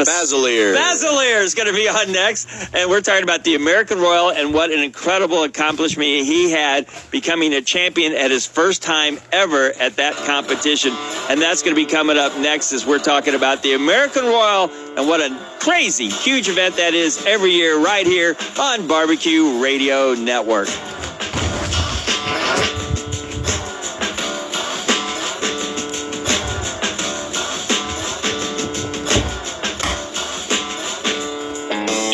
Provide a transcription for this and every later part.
Basileer. Basileer is going to be on next, and we're talking about the American Royal and what an incredible accomplishment he had, becoming a champion at his first time ever at that competition. And that's going to be coming up next as we're talking about the American Royal and what a crazy, huge event that is every year right here on BBQ Radio Network.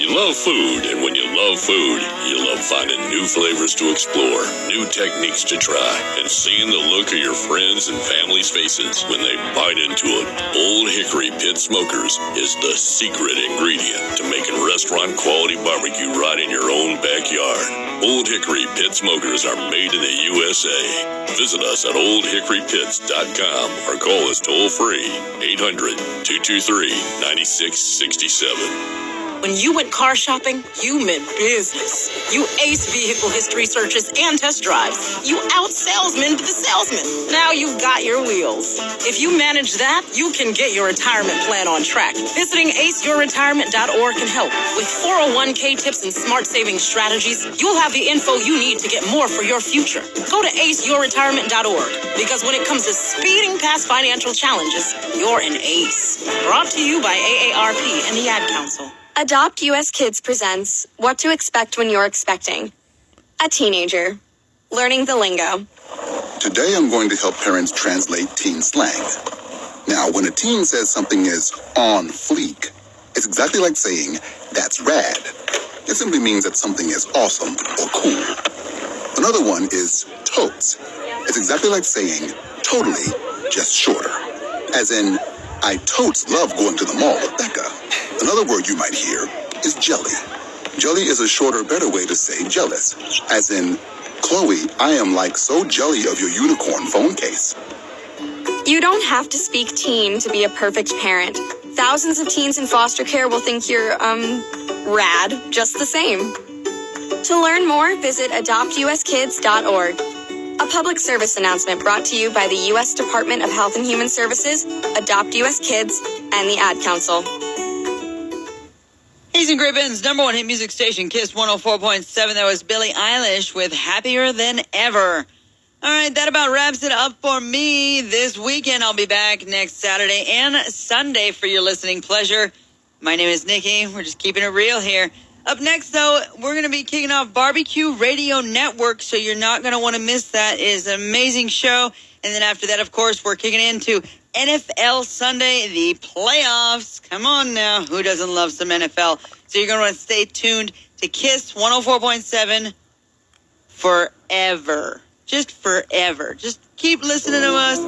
Love food, and when you love food, you love finding new flavors to explore, new techniques to try, and seeing the look of your friends and family's faces when they bite into it. Old Hickory Pit Smokers is the secret ingredient to making restaurant quality barbecue right in your own backyard. Old Hickory Pit Smokers are made in the USA. Visit us at oldhickorypits.com or call us toll free 800-223-9667. When you went car shopping, you meant business. You aced vehicle history searches and test drives. You out-salesmaned the salesman. Now you've got your wheels. If you manage that, you can get your retirement plan on track. Visiting aceyourretirement.org can help. With 401k tips and smart saving strategies, you'll have the info you need to get more for your future. Go to aceyourretirement.org, because when it comes to speeding past financial challenges, you're an ace. Brought to you by AARP and the Ad Council. Adopt US Kids presents What to Expect When You're Expecting. A teenager. Learning the lingo. Today I'm going to help parents translate teen slang. Now, when a teen says something is on fleek, it's exactly like saying, that's rad. It simply means that something is awesome or cool. Another one is totes. It's exactly like saying, totally, just shorter. As in, I totes love going to the mall with Becca. Another word you might hear is jelly. Jelly is a shorter, better way to say jealous. As in, Chloe, I am like so jelly of your unicorn phone case. You don't have to speak teen to be a perfect parent. Thousands of teens in foster care will think you're, rad just the same. To learn more, visit adoptuskids.org. A public service announcement brought to you by the U.S. Department of Health and Human Services, Adopt U.S. Kids, and the Ad Council. He's in Great Britain's number one hit music station, Kiss 104.7. That was Billie Eilish with Happier Than Ever. All right, that about wraps it up for me this weekend. I'll be back next Saturday and Sunday for your listening pleasure. My name is Nikki. We're just keeping it real here. Up next, though, we're going to be kicking off BBQ Radio Network, so you're not going to want to miss that. It is an amazing show. And then after that, of course, we're kicking into NFL Sunday, the playoffs. Come on now. Who doesn't love some NFL? So you're going to want to stay tuned to Kiss 104.7 forever. Just forever. Just keep listening to us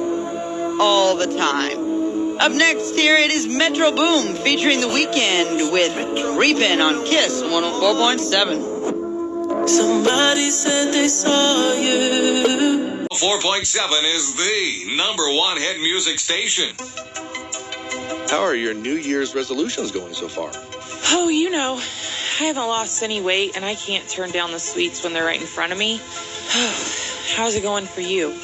all the time. Up next here, it is Metro Boom featuring The Weeknd with Creepin' on Kiss 104.7. Somebody said they saw you. 4.7 is the number one hit music station. How are your New Year's resolutions going so far? Oh, you know, I haven't lost any weight, and I can't turn down the sweets when they're right in front of me. How's it going for you?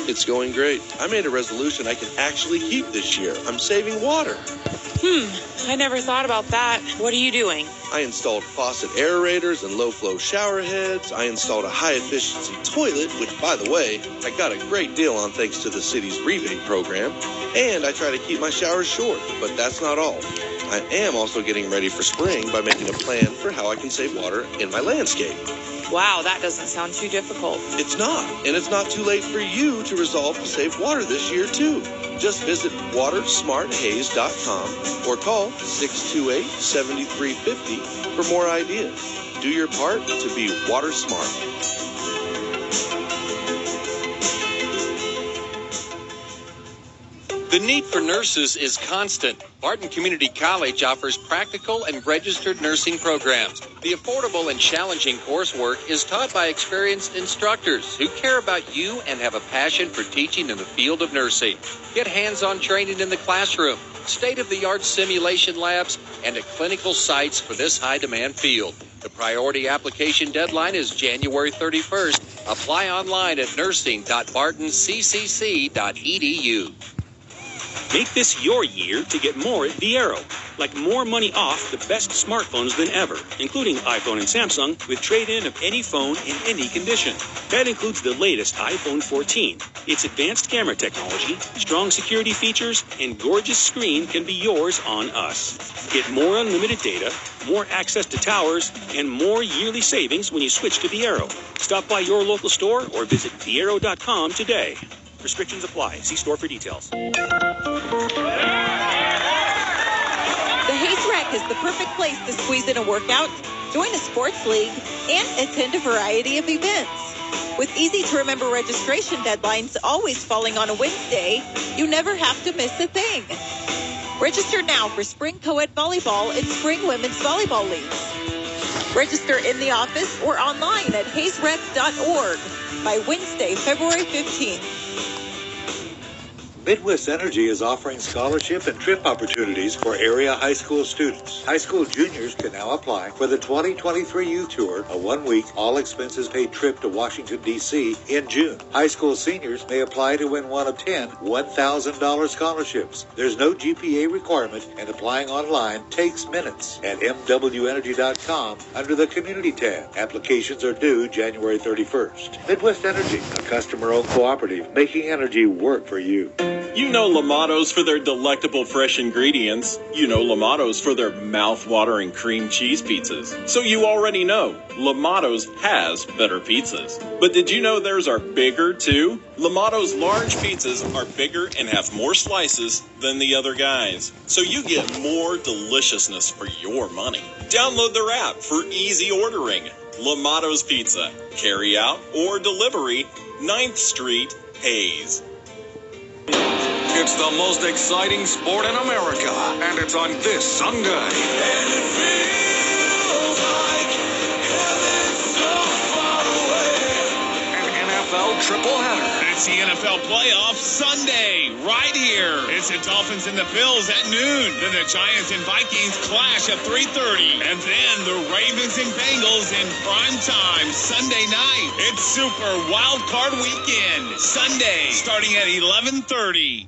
It's going great. I made a resolution I can actually keep this year. I'm saving water. I never thought about that. What are you doing? I installed faucet aerators and low-flow shower heads. I installed a high-efficiency toilet, which, by the way, I got a great deal on thanks to the city's rebate program. And I try to keep my showers short, but that's not all. I am also getting ready for spring by making a plan for how I can save water in my landscape. Wow, that doesn't sound too difficult. It's not, and it's not too late for you to resolve to save water this year, too. Just visit watersmarthaze.com or call 628-7350 for more ideas. Do your part to be water smart. The need for nurses is constant. Barton Community College offers practical and registered nursing programs. The affordable and challenging coursework is taught by experienced instructors who care about you and have a passion for teaching in the field of nursing. Get hands-on training in the classroom, state-of-the-art simulation labs, and at clinical sites for this high-demand field. The priority application deadline is January 31st. Apply online at nursing.bartonccc.edu. Make this your year to get more at Viero, like more money off the best smartphones than ever, including iPhone and Samsung, with trade-in of any phone in any condition. That includes the latest iPhone 14. Its advanced camera technology, strong security features, and gorgeous screen can be yours on us. Get more unlimited data, more access to towers, and more yearly savings when you switch to Viero. Stop by your local store or visit Viero.com today. Restrictions apply. See store for details. The Hayes Rec is the perfect place to squeeze in a workout, join a sports league, and attend a variety of events. With easy-to-remember registration deadlines always falling on a Wednesday, you never have to miss a thing. Register now for Spring Co-ed Volleyball and Spring Women's Volleyball Leagues. Register in the office or online at hayesrec.org by Wednesday, February 15th. Midwest Energy is offering scholarship and trip opportunities for area high school students. High school juniors can now apply for the 2023 Youth Tour, a one-week, all-expenses-paid trip to Washington, D.C. in June. High school seniors may apply to win one of 10 $1,000 scholarships. There's no GPA requirement, and applying online takes minutes at mwenergy.com under the Community tab. Applications are due January 31st. Midwest Energy, a customer-owned cooperative, making energy work for you. You know Lamatos for their delectable fresh ingredients. You know Lamatos for their mouth-watering cream cheese pizzas. So you already know Lamatos has better pizzas. But did you know theirs are bigger too? Lamatos large pizzas are bigger and have more slices than the other guys. So you get more deliciousness for your money. Download their app for easy ordering. Lamatos Pizza. Carry out or delivery. 9th Street, Hayes. It's the most exciting sport in America, and it's on this Sunday. And it feels like heaven so far away. An NFL tripleheader. It's the NFL playoffs Sunday, right here. It's the Dolphins and the Bills at noon. Then the Giants and Vikings clash at 3:30. And then the Ravens and Bengals in prime time Sunday night. It's Super Wild Card Weekend, Sunday, starting at 11:30.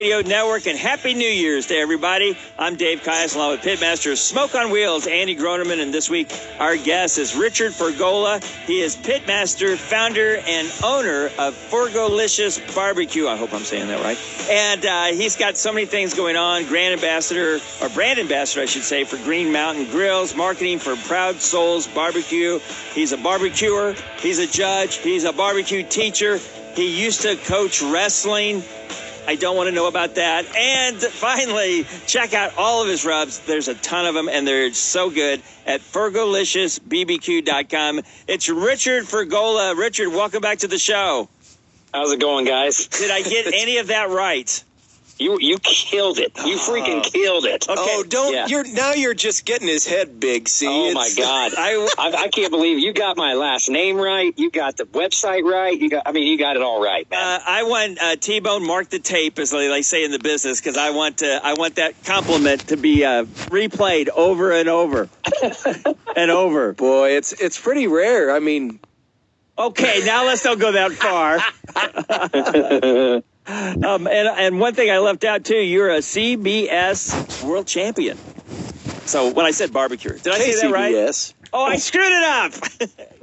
Radio Network, and Happy New Year's to everybody. I'm Dave Kias, along with Pitmaster Smoke on Wheels, Andy Groneman, and this week our guest is Richard Fergola. He is Pitmaster, founder, and owner of Fergolicious Barbecue. I hope I'm saying that right. And he's got so many things going on. Brand ambassador, I should say, for Green Mountain Grills, marketing for Proud Souls Barbecue. He's a barbecuer. He's a judge. He's a barbecue teacher. He used to coach wrestling. I don't want to know about that. And finally, check out all of his rubs. There's a ton of them, and they're so good at FergoliciousBBQ.com. It's Richard Fergola. Richard, welcome back to the show. How's it going, guys? Did I get any of that right? You killed it. You freaking killed it. Okay. Oh, don't! Yeah. You're just getting his head big. See? Oh my God! I can't believe you got my last name right. You got the website right. You got it all right, man. I want T-Bone mark the tape, as they say in the business, because I want that compliment to be replayed over and over and over. Boy, it's pretty rare. I mean, okay, now let's don't go that far. And one thing I left out too, you're a CBS world champion. So when I said barbecue, did I say that right? Yes. Oh, I screwed it up.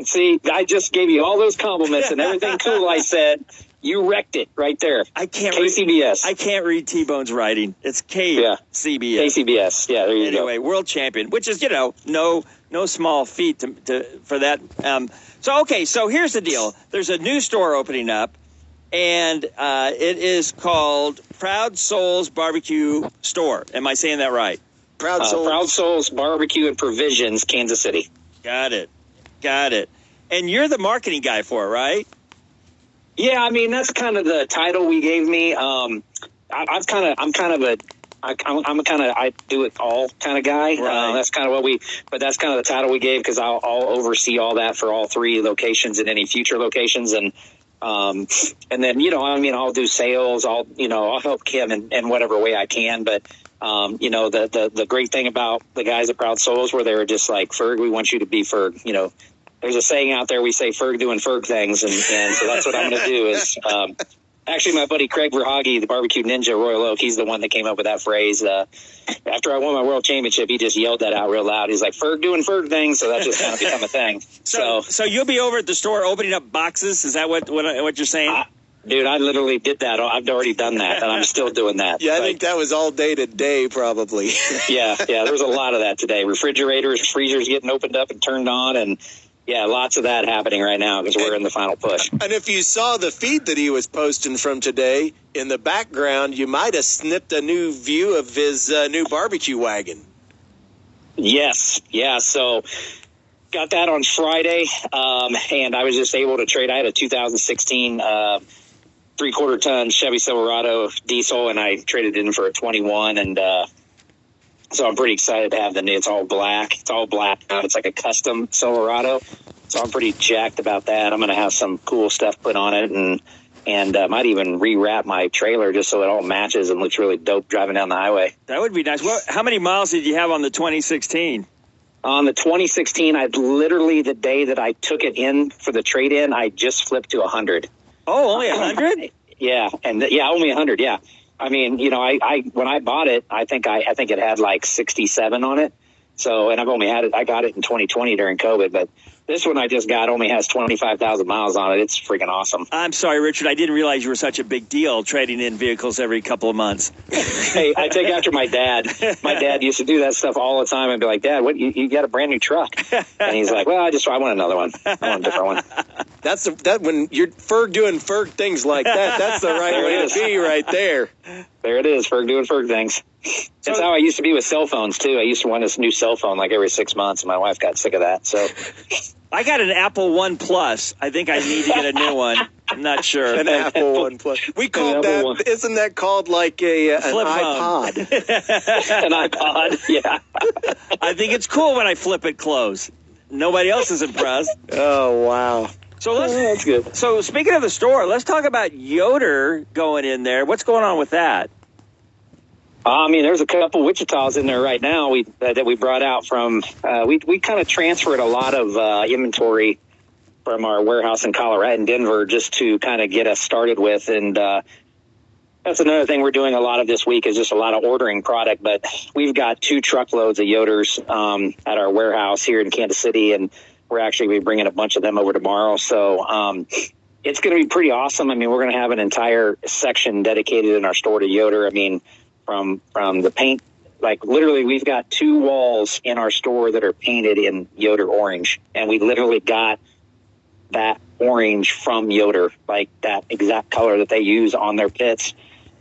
See, I just gave you all those compliments and everything cool I said. You wrecked it right there. I can't KCBS. I can't read T-Bone's writing. It's KCBS. KCBS. Yeah, there you go. Anyway, world champion, which is, no small feat for that. So here's the deal. There's a new store opening up. And it is called Proud Souls Barbecue Store. Am I saying that right? Proud Souls Barbecue and Provisions, Kansas City. Got it. And you're the marketing guy for it, right? Yeah, I mean that's kind of the title we gave me. I do it all kind of guy. Right. That's kind of that's kind of the title we gave because I'll oversee all that for all 3 locations and any future locations and then, I'll do sales. I'll help Kim in whatever way I can. But, the great thing about the guys at Proud Souls where they were just like, Ferg, we want you to be Ferg. There's a saying out there, we say Ferg doing Ferg things. And so that's what I'm going to do is, Actually, my buddy Craig Verhaage, the barbecue ninja Royal Oak, he's the one that came up with that phrase. After I won my world championship, he just yelled that out real loud. He's like, Ferg doing Ferg things, so that just kind of become a thing. So you'll be over at the store opening up boxes? Is that what you're saying? Dude, I literally did that. I've already done that, and I'm still doing that. Yeah, I think that was all day today, probably. Yeah, there was a lot of that today. Refrigerators, freezers getting opened up and turned on, and yeah, lots of that happening right now because we're in the final push. And if you saw the feed that he was posting from today, in the background, you might have snipped a new view of his new barbecue wagon. Yes, yeah, so got that on Friday, and I was just able to trade. I had a 2016 3/4 ton Chevy Silverado diesel, and I traded it in for a 21, and so I'm pretty excited to have the new. It's all black. It's all black now. It's like a custom Silverado, so I'm pretty jacked about that. I'm going to have some cool stuff put on it, and might even rewrap my trailer just so it all matches and looks really dope driving down the highway. That would be nice. How many miles did you have on the 2016? On the 2016, I literally, the day that I took it in for the trade-in, I just flipped to 100. Oh, only 100? Yeah, only 100. Yeah, I mean, I when I bought it, I think it had like 67 on it. So, and I've only had it. I got it in 2020 during COVID, but this one I just got only has 25,000 miles on it. It's freaking awesome. I'm sorry, Richard. I didn't realize you were such a big deal trading in vehicles every couple of months. Hey, I take after my dad. My dad used to do that stuff all the time. I'd be like, Dad, what? You got a brand new truck? And he's like, well, I want another one. I want a different one. That when you're Ferg doing Ferg things like that, that's the right way to be right there. There it is, Ferg doing Ferg things. That's how I used to be with cell phones, too. I used to want this new cell phone like every 6 months, and my wife got sick of that. So I got an Apple One Plus. I think I need to get a new one. I'm not sure. An Apple One Plus. We called that, isn't that called like an iPod? An iPod, yeah. I think it's cool when I flip it close. Nobody else is impressed. Oh, wow. So that's good. So speaking of the store, let's talk about Yoder going in there. What's going on with that? I mean, there's a couple Wichitas in there right now that we brought out from. We kind of transferred a lot of inventory from our warehouse in Colorado and Denver just to kind of get us started with. And that's another thing we're doing a lot of this week is just a lot of ordering product. But we've got 2 truckloads of Yoders at our warehouse here in Kansas City, and we're actually going to be bringing a bunch of them over tomorrow. So it's going to be pretty awesome. I mean, we're going to have an entire section dedicated in our store to Yoder. I mean, from the paint, like literally we've got 2 walls in our store that are painted in Yoder orange, and we literally got that orange from Yoder, like that exact color that they use on their pits.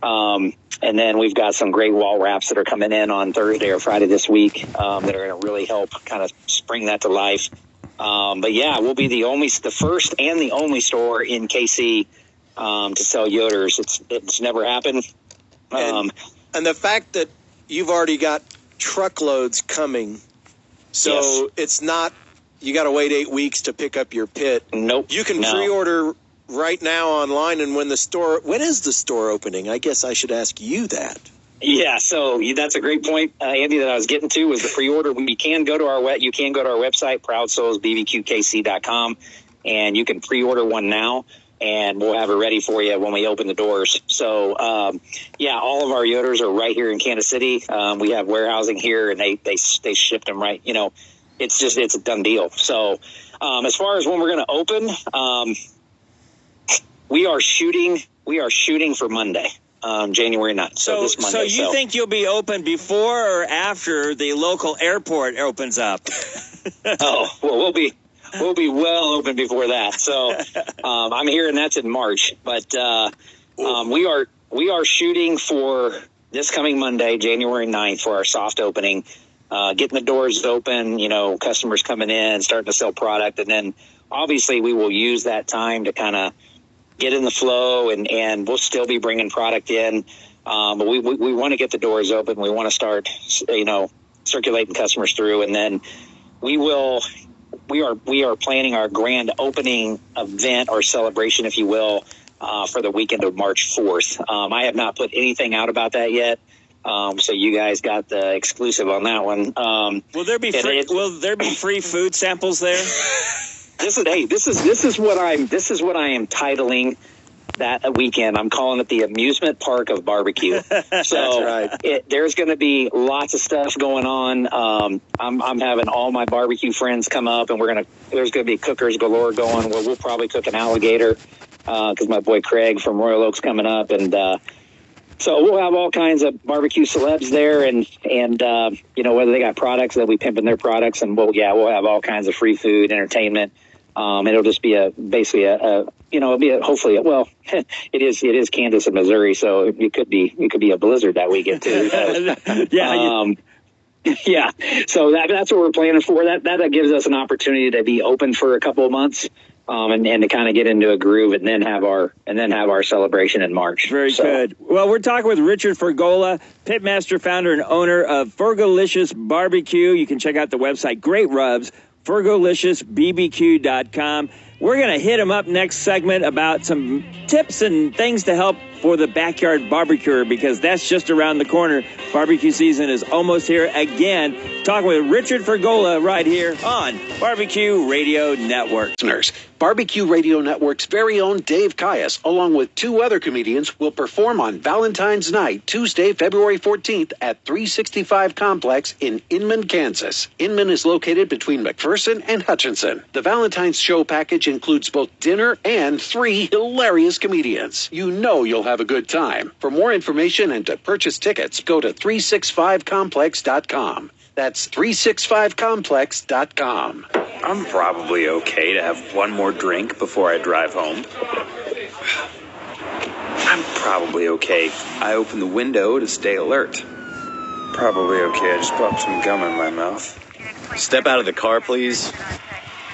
And then we've got some great wall wraps that are coming in on Thursday or Friday this week that are going to really help kind of spring that to life. But yeah, we'll be the first and the only store in KC to sell Yoders. It's never happened. And the fact that you've already got truckloads coming, so it's not you got to wait 8 weeks to pick up your pit. Nope. You can pre-order right now online, and when is the store opening? I guess I should ask you that. Yeah, so that's a great point, Andy, that I was getting to was the pre-order. You can go to our website, ProudSoulsBBQKC.com, and you can pre-order one now. And we'll have it ready for you when we open the doors. So, all of our Yoders are right here in Kansas City. We have warehousing here, and they ship them right. It's a done deal. So, as far as when we're going to open, we are shooting for Monday, January 9th. So this Monday. So you think you'll be open before or after the local airport opens up? Oh, well, we'll be well open before that. So I'm hearing that's in March. But we are shooting for this coming Monday, January 9th, for our soft opening, getting the doors open, customers coming in, starting to sell product. And then obviously we will use that time to kind of get in the flow, and we'll still be bringing product in. But we want to get the doors open. We want to start, circulating customers through. And then we are planning our grand opening event or celebration, if you will, for the weekend of March 4th. I have not put anything out about that yet. So you guys got the exclusive on that one. Will there be free food samples there? This is what I am titling that weekend. I'm calling it the amusement park of barbecue. So That's right. There's going to be lots of stuff going on. I'm having all my barbecue friends come up, and there's going to be cookers galore going. We'll probably cook an alligator because my boy Craig from Royal Oak's coming up, and so we'll have all kinds of barbecue celebs there, and whether they got products, they'll be pimping their products, and we'll have all kinds of free food, entertainment. It'll just be hopefully it is Kansas and Missouri, so it could be a blizzard that weekend too. Yeah. So that's what we're planning for. That gives us an opportunity to be open for a couple of months. And to kind of get into a groove, and then have our celebration in March. Very good. Well, we're talking with Richard Fergola, pitmaster, founder, and owner of Fergalicious Barbecue. You can check out the website, great rubs, fergaliciousbbq.com. We're going to hit him up next segment about some tips and things to help for the backyard barbecuer, because that's just around the corner. Barbecue season is almost here again. Talking with Richard Fergola right here on Barbecue Radio Network. Listeners, Barbecue Radio Network's very own Dave Caius, along with two other comedians, will perform on Valentine's Night, Tuesday, February 14th at 365 Complex in Inman, Kansas. Inman is located between McPherson and Hutchinson. The Valentine's show package includes both dinner and 3 hilarious comedians. You know you'll have a good time. For more information and to purchase tickets, go to 365complex.com. That's 365complex.com. I'm probably okay to have one more drink before I drive home. I'm probably okay. I open the window to stay alert. Probably okay. I just popped some gum in my mouth. Step out of the car, please.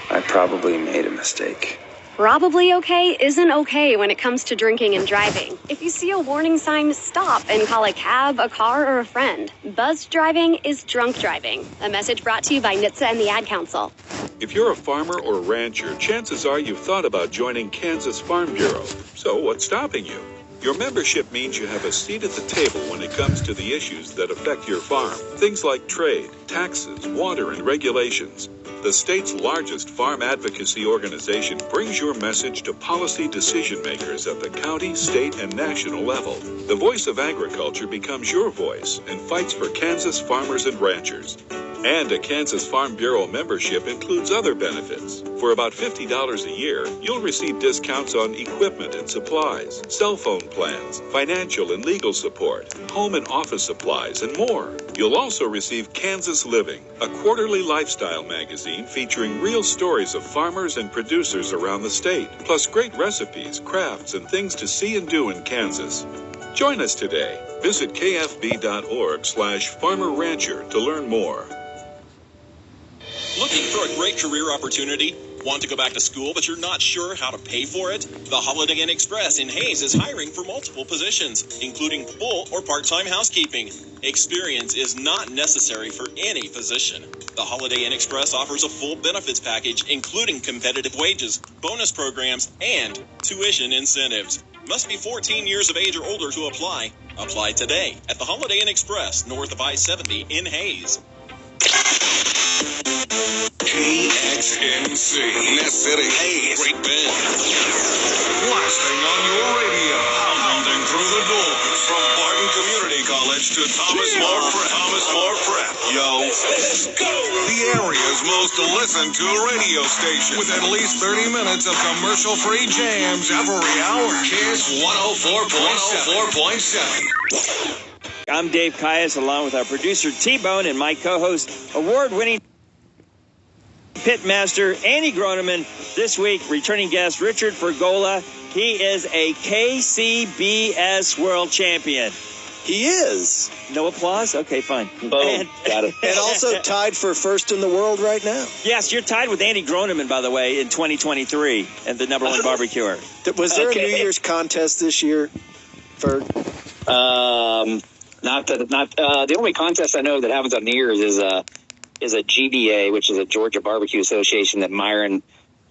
I probably made a mistake. Probably okay isn't okay when it comes to drinking and driving. If you see a warning sign, stop and call a cab, a car, or a friend. Buzzed driving is drunk driving. A message brought to you by NHTSA and the Ad Council. If you're a farmer or rancher, chances are you've thought about joining Kansas Farm Bureau. So what's stopping you? Your membership means you have a seat at the table when it comes to the issues that affect your farm. Things like trade, taxes, water, and regulations. The state's largest farm advocacy organization brings your message to policy decision makers at the county, state, and national level. The voice of agriculture becomes your voice and fights for Kansas farmers and ranchers. And a Kansas Farm Bureau membership includes other benefits. For about $50 a year, you'll receive discounts on equipment and supplies, cell phone plans, financial and legal support, home and office supplies, and more. You'll also receive Kansas Living, a quarterly lifestyle magazine featuring real stories of farmers and producers around the state, plus great recipes, crafts, and things to see and do in Kansas. Join us today. Visit kfb.org/farmer-rancher to learn more. Looking for a great career opportunity? Want to go back to school, but you're not sure how to pay for it? The Holiday Inn Express in Hayes is hiring for multiple positions, including full or part-time housekeeping. Experience is not necessary for any position. The Holiday Inn Express offers a full benefits package, including competitive wages, bonus programs, and tuition incentives. Must be 14 years of age or older to apply. Apply today at the Holiday Inn Express, north of I-70 in Hayes. KXNC, Nest City, Hayes, Great Bend. Blasting on your radio, pounding through the doors from Barton Community College to Thomas More Prep. Yo, let's go. The area's most listened to radio station with at least 30 minutes of commercial-free jams every hour. Kiss 104.7. I'm Dave Caius, along with our producer T-Bone and my co-host, award-winning pitmaster Andy Groneman. This week, returning guest Richard Fergola. He is a KCBS world champion. He is. No applause? Okay, fine. Boom. Got it. And also tied for first in the world right now. Yes, you're tied with Andy Groneman, by the way, in 2023 and the number one barbecuer. Was there a New Year's contest this year, Ferg? The only contest I know that happens on New Year's is a GBA, which is a Georgia Barbecue Association that Myron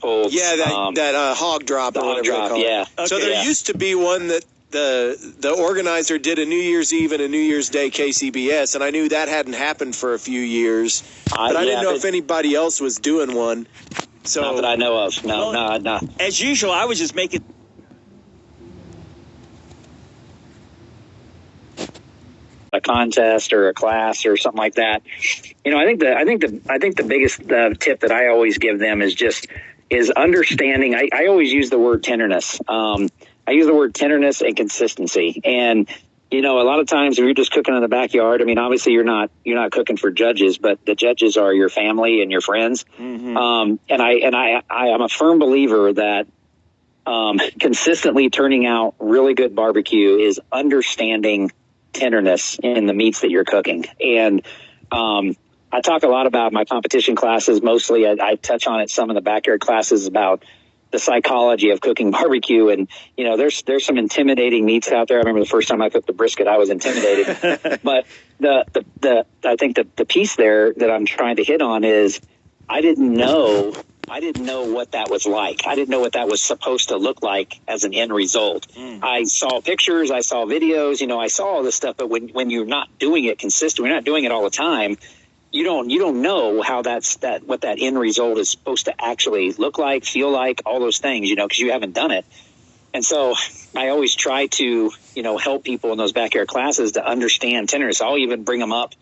holds. Yeah, that hog drop. The hog drop, yeah. Okay. So there used to be one that the organizer did a New Year's Eve and a New Year's Day KCBS, and I knew that hadn't happened for a few years, but I didn't know if anybody else was doing one. So not that I know of. No. As usual, I was just making contest or a class or something like that, I think the biggest tip that I always give them is understanding. I always use the word tenderness. I use the word tenderness and consistency. And, a lot of times if you're just cooking in the backyard, obviously you're not cooking for judges, but the judges are your family and your friends. Mm-hmm. I'm a firm believer that consistently turning out really good barbecue is understanding tenderness in the meats that you're cooking. And I talk a lot about my competition classes. Mostly I touch on it some in the backyard classes about the psychology of cooking barbecue. And, there's some intimidating meats out there. I remember the first time I cooked the brisket, I was intimidated. But I think the piece there that I'm trying to hit on is I didn't know what that was like. I didn't know what that was supposed to look like as an end result. I saw pictures, I saw videos, I saw all this stuff, but when you're not doing it consistently, you're not doing it all the time, you don't know how what that end result is supposed to actually look like, feel like, all those things, because you haven't done it. And so I always try to, help people in those backyard classes to understand tenderness. I'll even bring them up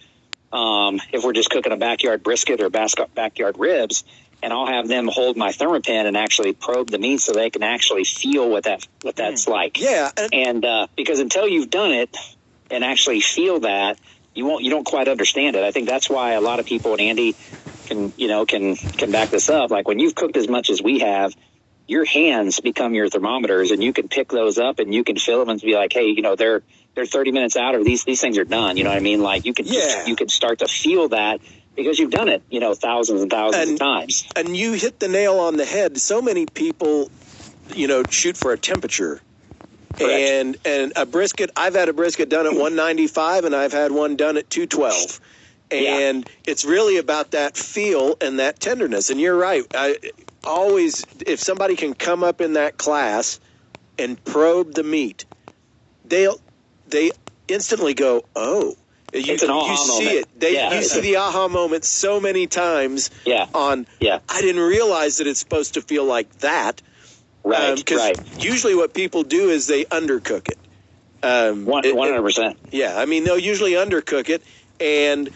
if we're just cooking a backyard brisket or backyard ribs, and I'll have them hold my thermopen and actually probe the meat so they can actually feel what that's like. Yeah. And because until you've done it and actually feel that, you don't quite understand it. I think that's why a lot of people, and Andy can back this up. Like when you've cooked as much as we have, your hands become your thermometers, and you can pick those up and you can feel them and be like, hey, they're 30 minutes out, or these things are done. You know what I mean? Like you can start to feel that because you've done it, thousands and thousands of times. And you hit the nail on the head. So many people, shoot for a temperature. Correct. And a brisket, I've had a brisket done at 195 and I've had one done at 212. And it's really about that feel and that tenderness. And you're right. I always, if somebody can come up in that class and probe the meat, they instantly go, oh. It's an aha moment. You see the aha moment so many times I didn't realize that it's supposed to feel like that. Right, because usually what people do is they undercook it. 100%. Yeah, they'll usually undercook it, and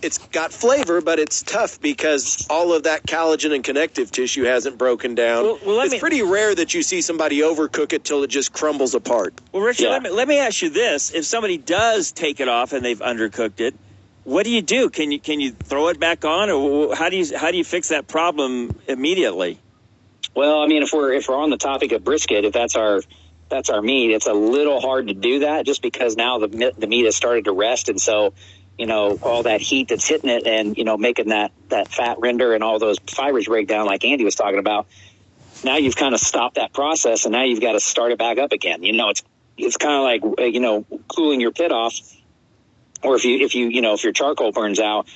it's got flavor, but it's tough because all of that collagen and connective tissue hasn't broken down. It's pretty rare that you see somebody overcook it till it just crumbles apart. Well, Richard, let me ask you this. If somebody does take it off and they've undercooked it, what do you do? Can you throw it back on, or how do you fix that problem immediately? Well, if we're on the topic of brisket, if that's our meat, it's a little hard to do that just because now the meat has started to rest, and so all that heat that's hitting it and making that fat render and all those fibers break down like Andy was talking about. Now you've kind of stopped that process, and now you've got to start it back up again. It's kind of like cooling your pit off, or if your charcoal burns out.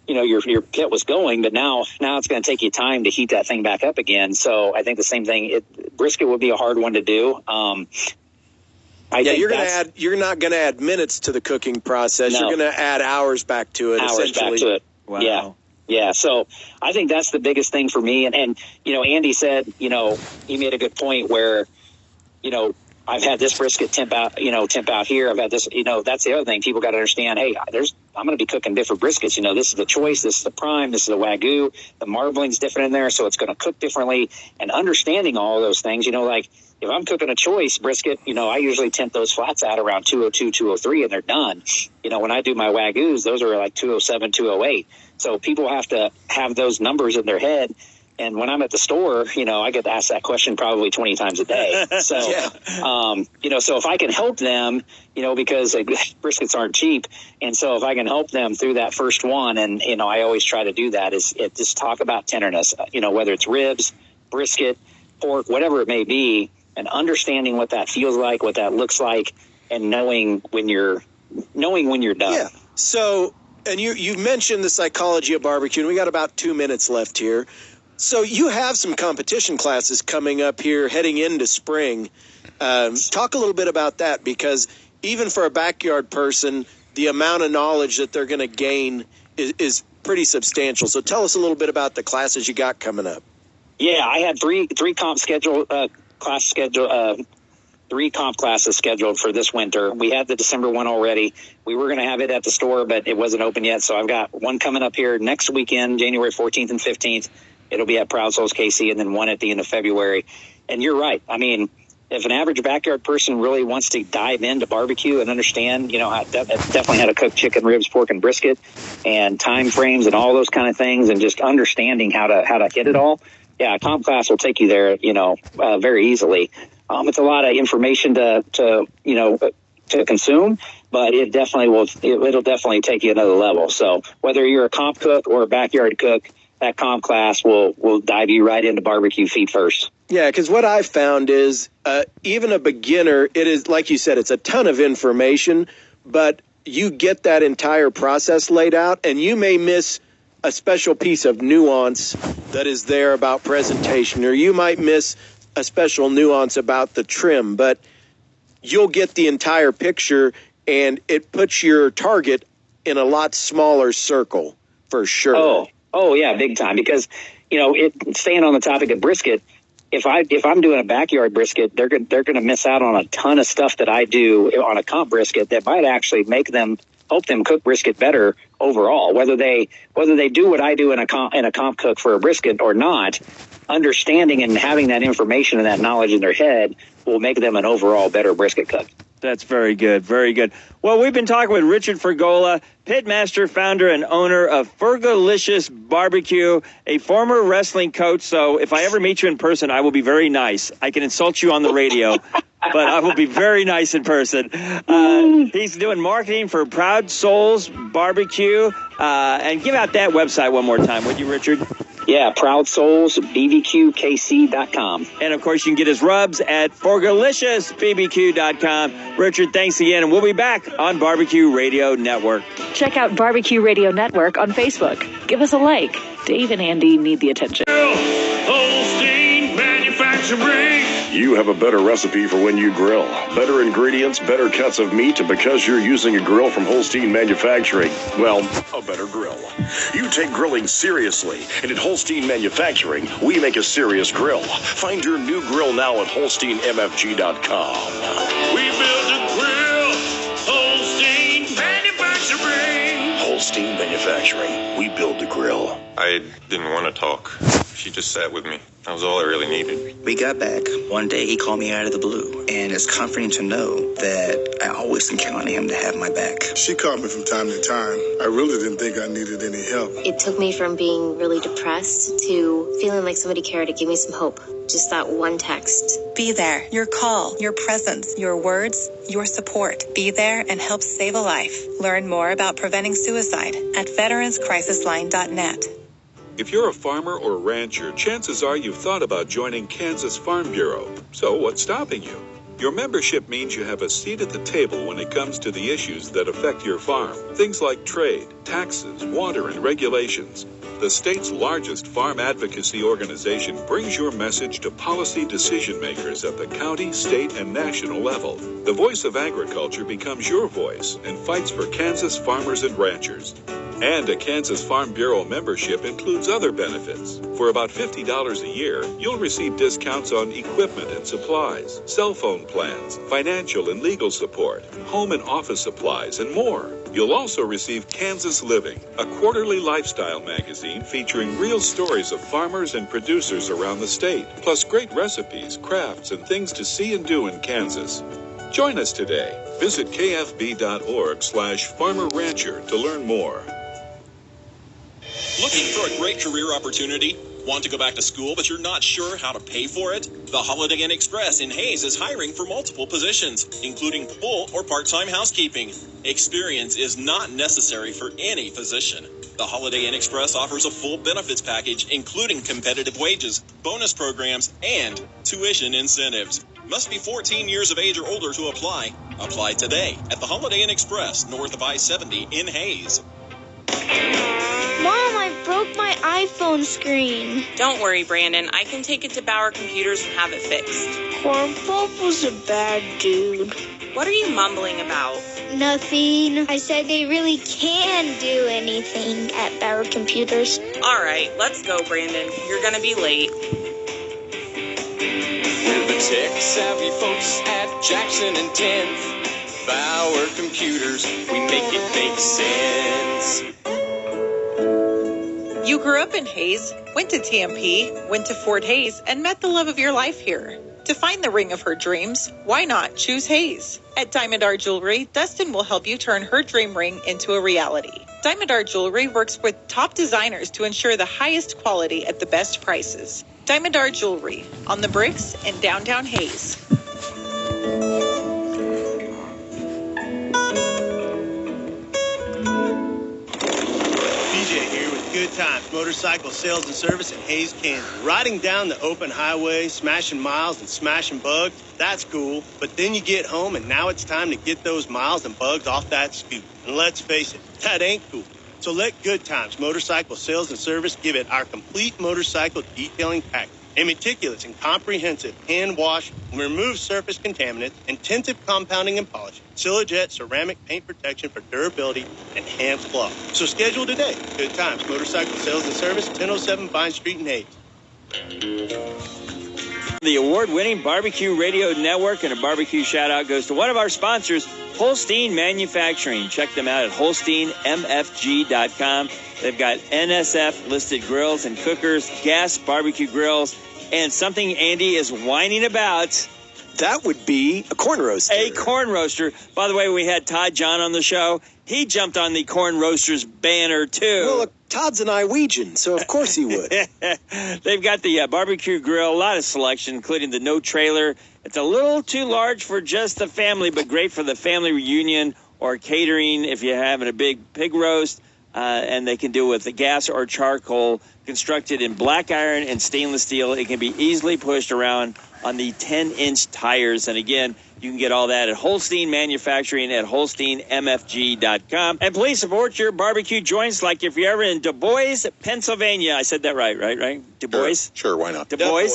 Your pit was going, but now it's going to take you time to heat that thing back up again. So I think the same thing. Brisket would be a hard one to do. You're not going to add minutes to the cooking process. No. You're going to add hours back to it. Wow. Yeah. So I think that's the biggest thing for me. And Andy said, he made a good point where, I've had this brisket temp out here. I've had this, that's the other thing. People got to understand, hey, I'm going to be cooking different briskets. This is the choice. This is the prime. This is the Wagyu. The marbling's different in there, so it's going to cook differently. And understanding all of those things, like if I'm cooking a choice brisket, I usually temp those flats out around 202, 203, and they're done. When I do my Wagyus, those are like 207, 208. So people have to have those numbers in their head. And when I'm at the store, I get asked that question probably 20 times a day. So, so if I can help them, because briskets aren't cheap. And so if I can help them through that first one, and, I always try to do that, is just talk about tenderness, whether it's ribs, brisket, pork, whatever it may be, and understanding what that feels like, what that looks like, and knowing when you're done. Yeah. So, and you mentioned the psychology of barbecue, and we got about 2 minutes left here. So you have some competition classes coming up here heading into spring. Talk a little bit about that, because even for a backyard person, the amount of knowledge that they're going to gain is pretty substantial. So tell us a little bit about the classes you got coming up. Yeah, I had three comp schedule class schedule 3 comp classes scheduled for this winter. We had the December one already. We were going to have it at the store, but it wasn't open yet. So I've got one coming up here next weekend, January 14th and 15th. It'll be at Proud Souls KC, and then one at the end of February. And you're right. I mean, if an average backyard person really wants to dive into barbecue and understand, definitely how to cook chicken, ribs, pork, and brisket, and time frames and all those kind of things, and just understanding how to hit it all, a comp class will take you there, very easily. It's a lot of information to consume, but it definitely will. It'll definitely take you another level. So whether you're a comp cook or a backyard cook, that comp class will dive you right into barbecue feet first. Yeah, because what I've found is even a beginner, it is, like you said, it's a ton of information, but you get that entire process laid out, and you may miss a special piece of nuance that is there about presentation, or you might miss a special nuance about the trim, but you'll get the entire picture, and it puts your target in a lot smaller circle for sure. Oh yeah, big time. Because staying on the topic of brisket, if I'm doing a backyard brisket, they're going to miss out on a ton of stuff that I do on a comp brisket that might actually help them cook brisket better overall. Whether they do what I do in a comp cook for a brisket or not, understanding and having that information and that knowledge in their head will make them an overall better brisket cook. That's very good. Very good. Well, we've been talking with Richard Fergola, pitmaster, founder, and owner of Fergalicious Barbecue, a former wrestling coach. So if I ever meet you in person, I will be very nice. I can insult you on the radio, but I will be very nice in person. He's doing marketing for Proud Souls Barbecue. And give out that website one more time, would you, Richard? Yeah, Proud Souls, BBQKC.com. And, of course, you can get his rubs at ForGalicious.BBQ.com. Richard, thanks again, and we'll be back on Barbecue Radio Network. Check out Barbecue Radio Network on Facebook. Give us a like. Dave and Andy need the attention. Holstein Manufacturing. You have a better recipe for when you grill. Better ingredients, better cuts of meat, because you're using a grill from Holstein Manufacturing. Well, a better grill. You take grilling seriously, and at Holstein Manufacturing, we make a serious grill. Find your new grill now at HolsteinMFG.com. We build a grill. Holstein Manufacturing. Holstein Manufacturing. We build the grill. I didn't want to talk. She just sat with me. That was all I really needed. We got back. One day he called me out of the blue, and it's comforting to know that I always can count on him to have my back. She called me from time to time. I really didn't think I needed any help. It took me from being really depressed to feeling like somebody cared to give me some hope. Just that one text. Be there. Your call, your presence, your words, your support. Be there and help save a life. Learn more about preventing suicide at veteranscrisisline.net. If you're a farmer or rancher, chances are you've thought about joining Kansas Farm Bureau. So what's stopping you? Your membership means you have a seat at the table when it comes to the issues that affect your farm. Things like trade, taxes, water, and regulations. The state's largest farm advocacy organization brings your message to policy decision makers at the county, state, and national level. The voice of agriculture becomes your voice and fights for Kansas farmers and ranchers. And a Kansas Farm Bureau membership includes other benefits. For about $50 a year, you'll receive discounts on equipment and supplies, cell phone plans, financial and legal support, home and office supplies, and more. You'll also receive Kansas Living, a quarterly lifestyle magazine featuring real stories of farmers and producers around the state, plus great recipes, crafts, and things to see and do in Kansas. Join us today. Visit kfb.org/farmer-rancher to learn more. Looking for a great career opportunity? Want to go back to school, but you're not sure how to pay for it? The Holiday Inn Express in Hayes is hiring for multiple positions, including full or part-time housekeeping. Experience is not necessary for any position. The Holiday Inn Express offers a full benefits package, including competitive wages, bonus programs, and tuition incentives. Must be 14 years of age or older to apply. Apply today at the Holiday Inn Express, north of I-70 in Hayes. Mom, I broke my iPhone screen. Don't worry, Brandon. I can take it to Bauer Computers and have it fixed. Cornpop was a bad dude. What are you mumbling about? Nothing. I said they really can do anything at Bauer Computers. All right, let's go, Brandon. You're going to be late. With the Tech-savvy folks at Jackson and 10th. Bauer Computers, we make it make sense. You grew up in Hayes, went to TMP, went to Fort Hayes, and met the love of your life here. To find the ring of her dreams, why not choose Hayes? At Diamond Art Jewelry, Dustin will help you turn her dream ring into a reality. Diamond Art Jewelry works with top designers to ensure the highest quality at the best prices. Diamond Art Jewelry on the Bricks in downtown Hayes. PJ here with Good Times Motorcycle Sales and Service in Hayes, Kansas. Riding down the open highway, smashing miles and smashing bugs, that's cool. But then you get home and now it's time to get those miles and bugs off that scooter. And let's face it, that ain't cool. So let Good Times Motorcycle Sales and Service give it our complete motorcycle detailing package. A meticulous and comprehensive hand wash, remove surface contaminants, intensive compounding and polishing, Silajet ceramic paint protection for durability, and hand fluff. So schedule today. Good Times Motorcycle Sales and Service, 1007 Vine Street in Hayes. The award-winning Barbecue Radio Network, and a barbecue shout-out goes to one of our sponsors, Holstein Manufacturing. Check them out at HolsteinMFG.com. They've got NSF-listed grills and cookers, gas barbecue grills, and something Andy is whining about. That would be a corn roaster. A corn roaster. By the way, we had Todd John on the show. He jumped on the corn roasters banner, too. Well, look, Todd's an Iowegian, so of course he would. They've got the barbecue grill, a lot of selection, including the no trailer. It's a little too large for just the family, but great for the family reunion or catering if you're having a big pig roast. And they can do it with the gas or charcoal, constructed in black iron and stainless steel. It can be easily pushed around on the 10-inch tires. And again, you can get all that at Holstein Manufacturing at HolsteinMFG.com. And please support your barbecue joints, like if you're ever in Du Bois, Pennsylvania. I said that right? Du Bois? Sure, why not? Du Bois.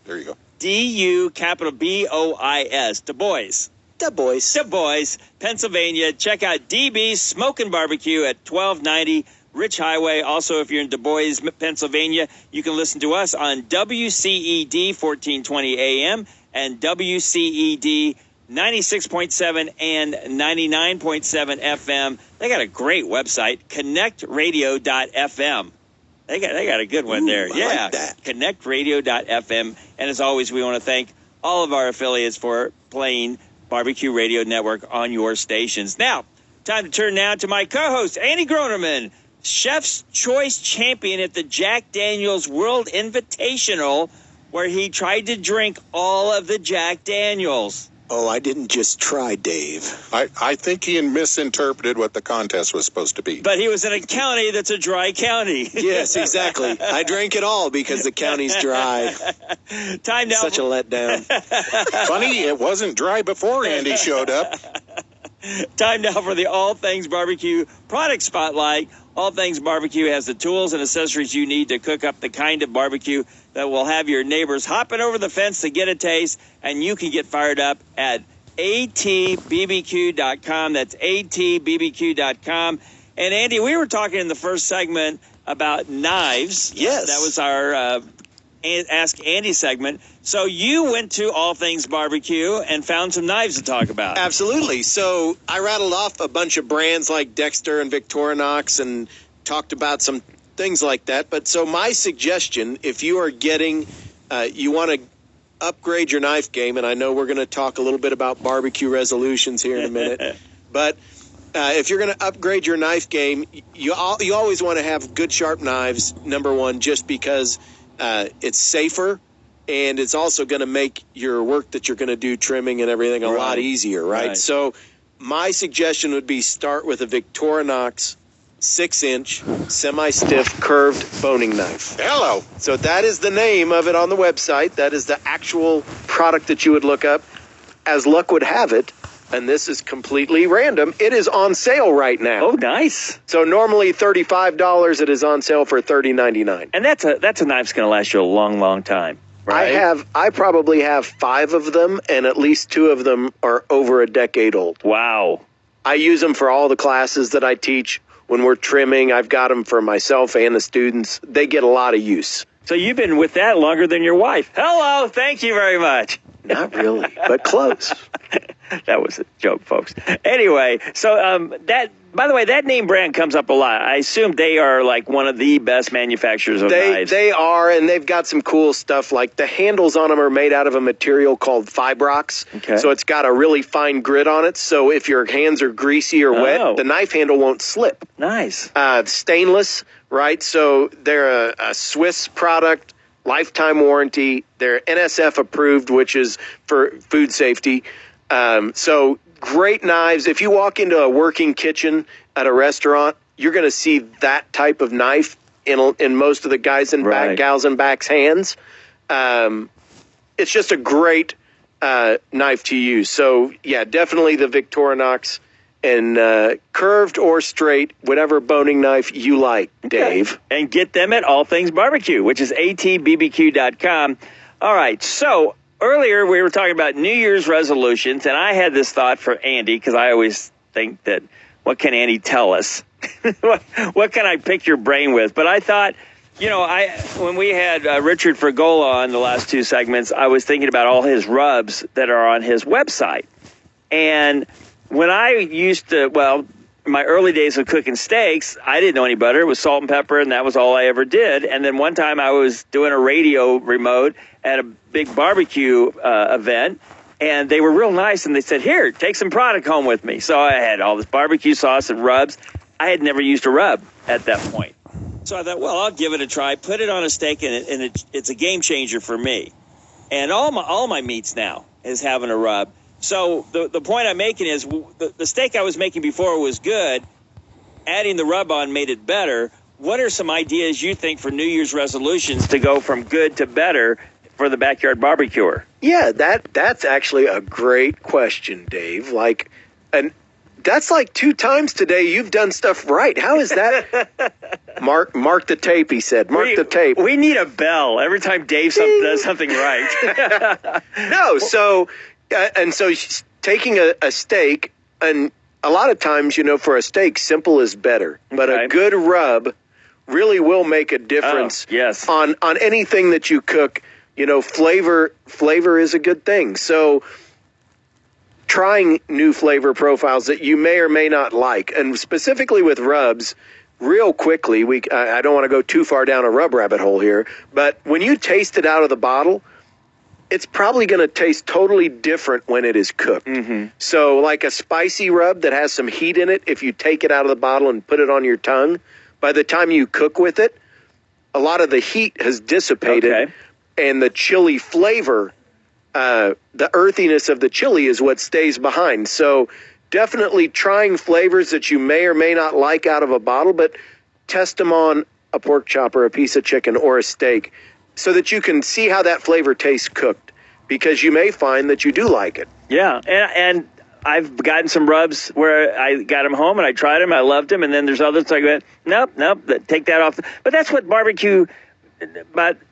There you go. D-U, capital B-O-I-S. Du Bois. Du Bois, Pennsylvania. Check out DB's Smokin' Barbecue at 1290 Rich Highway. Also, if you're in Du Bois, Pennsylvania, you can listen to us on WCED 1420 AM and WCED 96.7 and 99.7 FM. They got a great website, connectradio.fm. They got a good one there. I like that. Connectradio.fm. And as always, we want to thank all of our affiliates for playing Barbecue Radio Network on your stations. Now, time to turn now to my co-host, Andy Groneman, Chef's Choice champion at the Jack Daniel's World Invitational, where he tried to drink all of the Jack Daniels. Oh, I didn't just try, Dave. I think he misinterpreted what the contest was supposed to be. But he was in a county that's a dry county. Yes, exactly. I drank it all because the county's dry. Time now. Such a letdown. Funny, it wasn't dry before Andy showed up. Time now for the All Things Barbecue Product Spotlight. All Things Barbecue has the tools and accessories you need to cook up the kind of barbecue that will have your neighbors hopping over the fence to get a taste, and you can get fired up at atbbq.com. That's atbbq.com. And, Andy, we were talking in the first segment about knives. Yes. That was our Ask Andy segment. So you went to All Things Barbecue and found some knives to talk about. Absolutely. So I rattled off a bunch of brands like Dexter and Victorinox and talked about some things like that. But so my suggestion, if you are getting, you want to upgrade your knife game, and I know we're going to talk a little bit about barbecue resolutions here in a minute, but if you're going to upgrade your knife game, you always want to have good sharp knives, number one, just because it's safer, and it's also going to make your work that you're going to do trimming and everything a lot easier, right? So my suggestion would be start with a Victorinox 6-inch semi-stiff curved boning knife. Hello. So that is the name of it on the website. That is the actual product that you would look up. As luck would have it, and this is completely random, it is on sale right now. Oh, nice. So normally $35, it is on sale for $30.99. And that's a knife that's going to last you a long, long time. Right? I probably have 5 of them, and at least 2 of them are over a decade old. Wow. I use them for all the classes that I teach. When we're trimming, I've got them for myself and the students. They get a lot of use. So you've been with that longer than your wife. Hello. Thank you very much. Not really, but close. That was a joke, folks. Anyway, so by the way, that name brand comes up a lot. I assume they are like one of the best manufacturers of knives. They are, and they've got some cool stuff. Like the handles on them are made out of a material called Fibrox. Okay. So it's got a really fine grit on it. So if your hands are greasy or wet, the knife handle won't slip. Nice. Stainless, right? So they're a Swiss product, lifetime warranty. They're NSF approved, which is for food safety. So great knives. If you walk into a working kitchen at a restaurant, you're going to see that type of knife in most of the guys and gals and backs' hands. It's just a great knife to use. So yeah, definitely the Victorinox, and curved or straight, whatever boning knife you like, Dave. Okay. And get them at All Things Barbecue, which is atbbq.com. All right, so earlier we were talking about New Year's resolutions, and I had this thought for Andy, because I always think that, what can Andy tell us? what can I pick your brain with? But I thought, when we had Richard Fragola on the last two segments, I was thinking about all his rubs that are on his website. And when I used to, my early days of cooking steaks, I didn't know any better. It was salt and pepper, and that was all I ever did. And then one time I was doing a radio remote at a big barbecue event, and they were real nice, and they said, here, take some product home with me. So I had all this barbecue sauce and rubs. I had never used a rub at that point. So I thought, I'll give it a try, put it on a steak, and it's a game changer for me. And all my meats now is having a rub. So the point I'm making is the steak I was making before was good. Adding the rub on made it better. What are some ideas you think for New Year's resolutions to go from good to better for the backyard barbecuer? Yeah, that's actually a great question, Dave. And that's like 2 times today you've done stuff right. How is that? Mark the tape, he said. Mark the tape. We need a bell every time Dave does something right. No, so taking a steak, and a lot of times, for a steak, simple is better. But a good rub really will make a difference on anything that you cook. Flavor is a good thing. So trying new flavor profiles that you may or may not like, and specifically with rubs, real quickly, I don't want to go too far down a rub rabbit hole here, but when you taste it out of the bottle, it's probably going to taste totally different when it is cooked. Mm-hmm. So like a spicy rub that has some heat in it, if you take it out of the bottle and put it on your tongue, by the time you cook with it, a lot of the heat has dissipated, and the chili flavor, the earthiness of the chili is what stays behind. So definitely trying flavors that you may or may not like out of a bottle, but test them on a pork chop or a piece of chicken or a steak, so that you can see how that flavor tastes cooked, because you may find that you do like it. Yeah, and I've gotten some rubs where I got them home and I tried them, I loved them, and then there's others like, nope, take that off. But that's what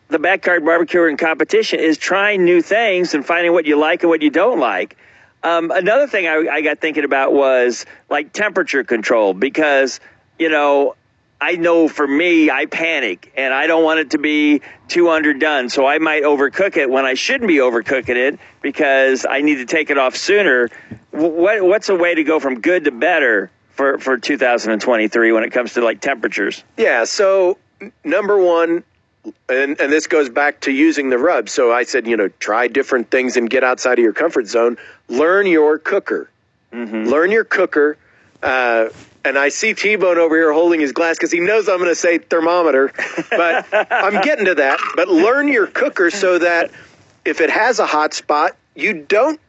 the backyard barbecuer in competition is, trying new things and finding what you like and what you don't like. Another thing I got thinking about was like temperature control, because, I know for me, I panic and I don't want it to be too underdone. So I might overcook it when I shouldn't be overcooking it, because I need to take it off sooner. What's a way to go from good to better for 2023 when it comes to like temperatures? Yeah. So number one, and this goes back to using the rub. So I said, try different things and get outside of your comfort zone. Learn your cooker. Mm-hmm. Learn your cooker. And I see T-Bone over here holding his glass because he knows I'm going to say thermometer, but I'm getting to that. But learn your cooker so that if it has a hot spot, you don't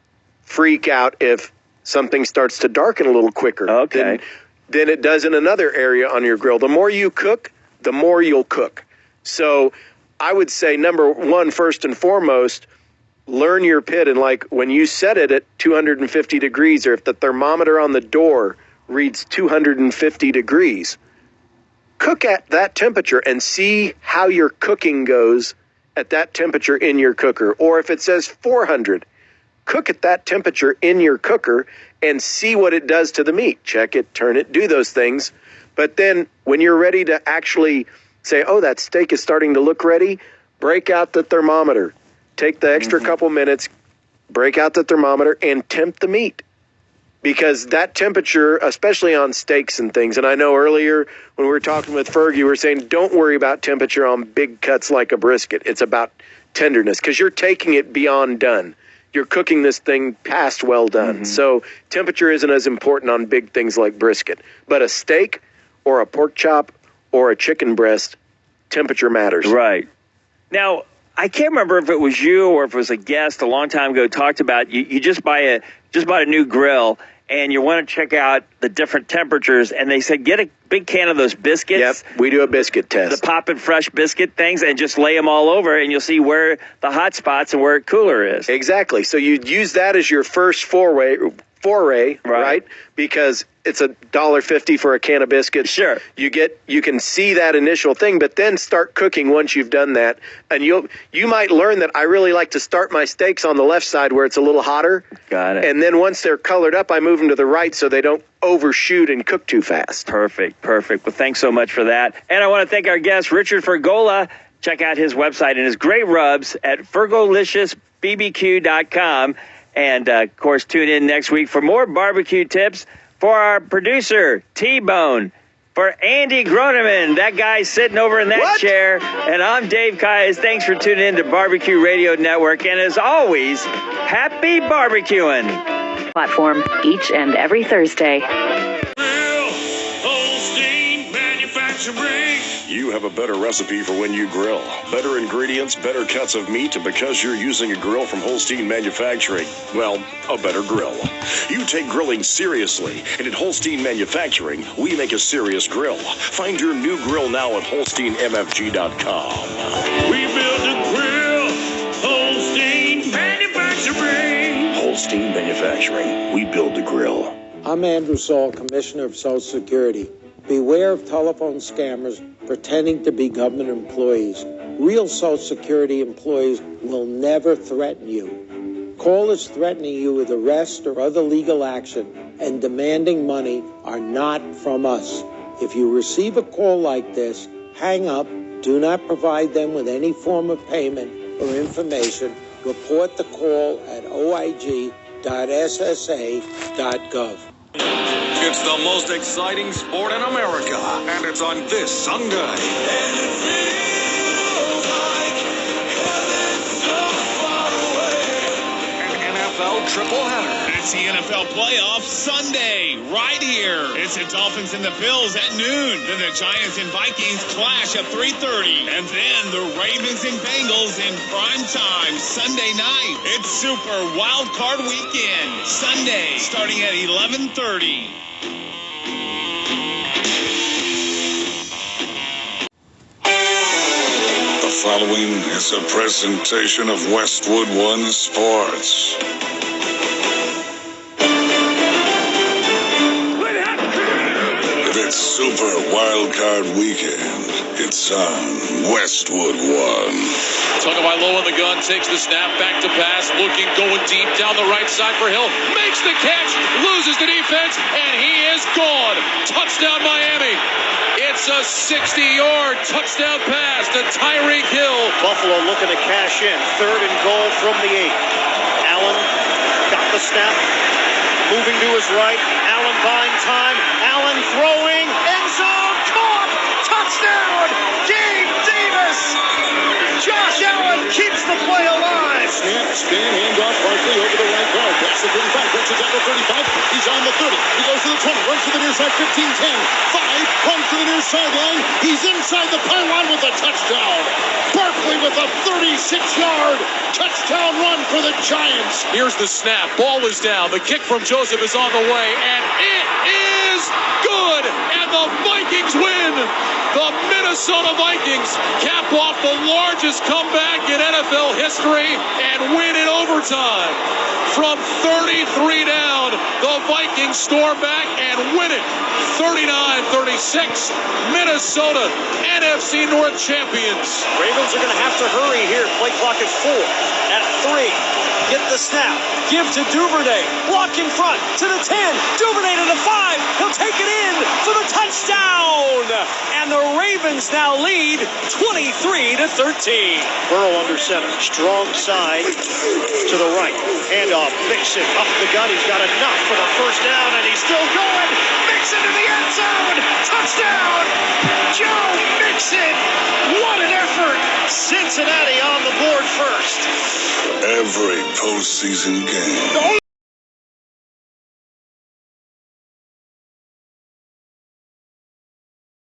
freak out if something starts to darken a little quicker than it does in another area on your grill. The more you cook, the more you'll cook. So I would say, number one, first and foremost, learn your pit. And like when you set it at 250 degrees, or if the thermometer on the door reads 250 degrees, cook at that temperature and see how your cooking goes at that temperature in your cooker. Or if it says 400, cook at that temperature in your cooker and see what it does to the meat. Check it, turn it, do those things. But then when you're ready to actually say, oh, that steak is starting to look ready, break out the thermometer. Take the extra couple minutes, break out the thermometer and tempt the meat. Because that temperature, especially on steaks and things, and I know earlier when we were talking with Fergie, we were saying don't worry about temperature on big cuts like a brisket. It's about tenderness because you're taking it beyond done. You're cooking this thing past well done. Mm-hmm. So temperature isn't as important on big things like brisket. But a steak or a pork chop or a chicken breast, temperature matters. Right. Now, I can't remember if it was you or if it was a guest a long time ago talked about you just bought a new grill and you want to check out the different temperatures, and they said get a big can of those biscuits. Yep, we do a biscuit test. The Poppin' Fresh biscuit things, and just lay them all over, and you'll see where the hot spots and where cooler is. Exactly. So you use that as your first foray, right? Because it's $1.50 for a can of biscuits. Sure. You can see that initial thing, but then start cooking once you've done that. And you might learn that I really like to start my steaks on the left side where it's a little hotter. Got it. And then once they're colored up, I move them to the right so they don't overshoot and cook too fast. Perfect. Well, thanks so much for that. And I want to thank our guest, Richard Fergola. Check out his website and his great rubs at fergoliciousbbq.com. And, of course, tune in next week for more barbecue tips. For our producer, T-Bone. For Andy Groneman, that guy sitting over in that chair. And I'm Dave Kayes. Thanks for tuning in to Barbecue Radio Network. And as always, happy barbecuing. Platform each and every Thursday. Holstein Manufacturing. You have a better recipe for when you grill. Better ingredients, better cuts of meat, and because you're using a grill from Holstein Manufacturing, well, a better grill. You take grilling seriously, and at Holstein Manufacturing, we make a serious grill. Find your new grill now at HolsteinMFG.com. We build a grill. Holstein Manufacturing. Holstein Manufacturing, we build the grill. I'm Andrew Saul, Commissioner of Social Security. Beware of telephone scammers pretending to be government employees. Real Social Security employees will never threaten you. Callers threatening you with arrest or other legal action and demanding money are not from us. If you receive a call like this, hang up, do not provide them with any form of payment or information. Report the call at oig.ssa.gov. It's the most exciting sport in America, and it's on this Sunday. And it feels like heaven so far away. An NFL tripleheader. It's the NFL playoffs Sunday, right here. It's the Dolphins and the Bills at noon. Then the Giants and Vikings clash at 3:30. And then the Ravens and Bengals in prime time Sunday night. It's Super Wild Card Weekend. Sunday, starting at 11:30. The following is a presentation of Westwood One Sports. It's Super Wildcard Weekend. It's on Westwood One. Tagovailoa in the gun, takes the snap, back to pass, looking, going deep down the right side for Hill. Makes the catch, loses the defense, and he is gone. Touchdown Miami. It's a 60-yard touchdown pass to Tyreek Hill. Buffalo looking to cash in. 3rd and goal from the 8. Allen got the snap. Moving to his right. Allen buying time. Allen throwing. End zone. Caught. Touchdown. Gabe Davis. Josh Allen keeps the play alive. Snap, spin, handoff, Barkley over the right guard. That's the 35. Brings it down to 35. He's on the 30. He goes to the 20. Runs to the near side. 15, 10. 5. Runs to the near sideline. He's inside the pylon with a touchdown. Barkley with a 36-yard touchdown run for the Giants. Here's the snap. Ball is down. The kick from Joseph is on the way, and it is good. And the Vikings win. The Minnesota Vikings cap off the largest comeback in NFL history and win in overtime. From 33 down, the Vikings storm back and win it. 39-36, Minnesota, NFC North champions. Ravens are going to have to hurry here. Play clock at 4. At 3. Get the snap. Give to Duvernay. Block in front. To the 10. Duvernay to the 5. He'll take it in for the touchdown. And the Ravens Bucks now lead 23-13. Burrow under center. Strong side to the right. Handoff. Mixon up the gut. He's got enough for the first down, and he's still going. Mixon to the end zone. Touchdown. Joe Mixon. What an effort. Cincinnati on the board first. Every postseason game.